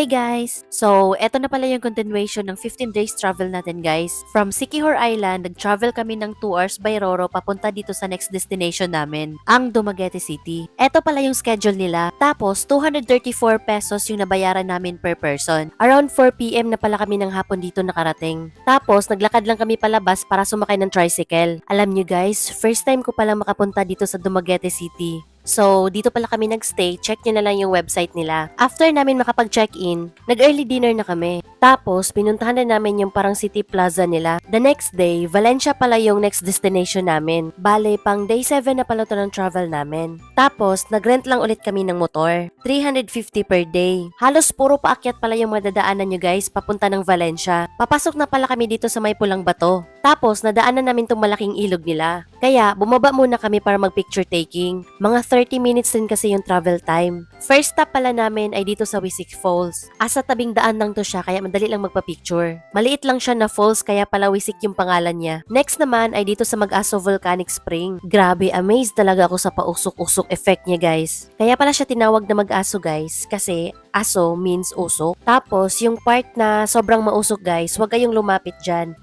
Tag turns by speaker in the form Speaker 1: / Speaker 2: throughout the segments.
Speaker 1: Hey guys! So, eto na pala yung continuation ng 15 days travel natin guys. From Siquijor Island, nag-travel kami ng 2 hours by Roro papunta dito sa next destination namin, ang Dumaguete City. Eto pala yung schedule nila. Tapos, 234 pesos yung nabayaran namin per person. Around 4 PM na pala kami ng hapon dito nakarating. Tapos, naglakad lang kami palabas para sumakay ng tricycle. Alam nyo guys, first time ko palang makapunta dito sa Dumaguete City. So, dito pala kami nagstay, check nyo na lang yung website nila. After namin makapag-check-in, nag-early dinner na kami. Tapos, pinuntahan na namin yung parang city plaza nila. The next day, Valencia pala yung next destination namin. Bale, pang day 7 na pala to ng travel namin. Tapos, nag-rent lang ulit kami ng motor. 350 per day. Halos puro paakyat pala yung madadaanan nyo guys, papunta ng Valencia. Papasok na pala kami dito sa may pulang bato. Tapos, nadaanan namin tong malaking ilog nila. Kaya, bumaba muna kami para mag-picture taking. Mga 30 minutes din kasi yung travel time. First stop pala namin ay dito sa Wisik Falls. Asa tabing daan lang to siya kaya madali lang magpa-picture. Maliit lang siya na falls kaya pala Wisik yung pangalan niya. Next naman ay dito sa Mag-Aso Volcanic Spring. Grabe, amazed talaga ako sa pausok-usok effect niya guys. Kaya pala siya tinawag na Mag-Aso guys kasi aso means usok. Tapos yung part na sobrang mausok guys, huwag kayong lumapit dyan.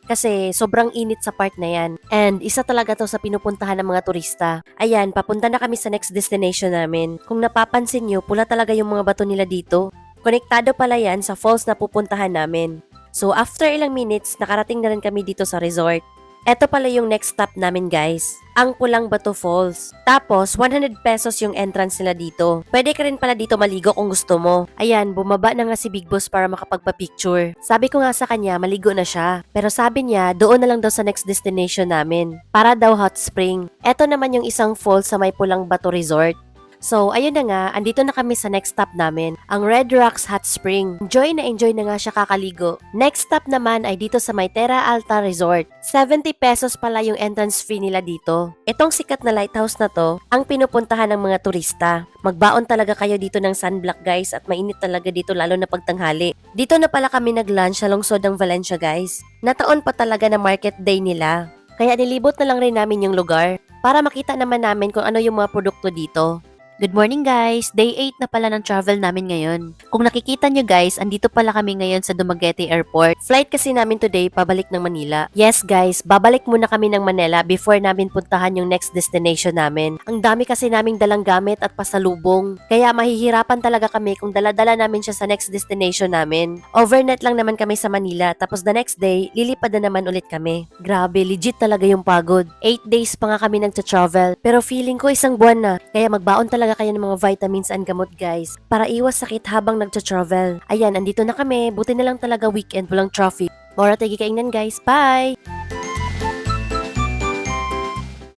Speaker 1: Kasi sobrang init sa part na yan. And isa talaga to sa pinupuntahan ng mga turista. Ayan, papunta na kami sa next destination namin. Kung napapansin nyo, pula talaga yung mga bato nila dito. Konektado pala yan sa falls na pupuntahan namin. So after ilang minutes, nakarating na rin kami dito sa resort. Eto pala yung next stop namin guys, ang Pulang Bato Falls. Tapos, 100 pesos yung entrance nila dito. Pwede ka rin pala dito maligo kung gusto mo. Ayan, bumaba na nga si Big Boss para makapagpa-picture. Sabi ko nga sa kanya, maligo na siya. Pero sabi niya, doon na lang daw sa next destination namin. Para daw hot spring. Eto naman yung isang falls sa may Pulang Bato Resort. So, ayun na nga, andito na kami sa next stop namin, ang Red Rocks Hot Spring. Enjoy na nga siya kakaligo. Next stop naman ay dito sa may Terra Alta Resort. 70 pesos pala yung entrance fee nila dito. Itong sikat na lighthouse na to, ang pinupuntahan ng mga turista. Magbaon talaga kayo dito ng sunblock guys at mainit talaga dito lalo na pagtanghali. Dito na pala kami nag-lunch sa lungsod ng Valencia guys. Nataon pa talaga na market day nila. Kaya nilibot na lang rin namin yung lugar para makita naman namin kung ano yung mga produkto dito. Good morning guys! Day 8 na pala ng travel namin ngayon. Kung nakikita nyo guys, andito pala kami ngayon sa Dumaguete Airport. Flight kasi namin today pabalik ng Manila. Yes guys, babalik muna kami ng Manila before namin puntahan yung next destination namin. Ang dami kasi naming dalang gamit at pasalubong. Kaya mahihirapan talaga kami kung dala-dala namin siya sa next destination namin. Overnight lang naman kami sa Manila tapos the next day, lilipad na naman ulit kami. Grabe, legit talaga yung pagod. 8 days pa nga kami nagta-travel pero feeling ko isang buwan na. Kaya magbaon talaga kayo ng mga vitamins and gamot guys para iwas sakit habang nagta-travel. Ayan, andito na kami. Buti na lang talaga weekend, walang traffic. Mora tagi kaingnan guys. Bye!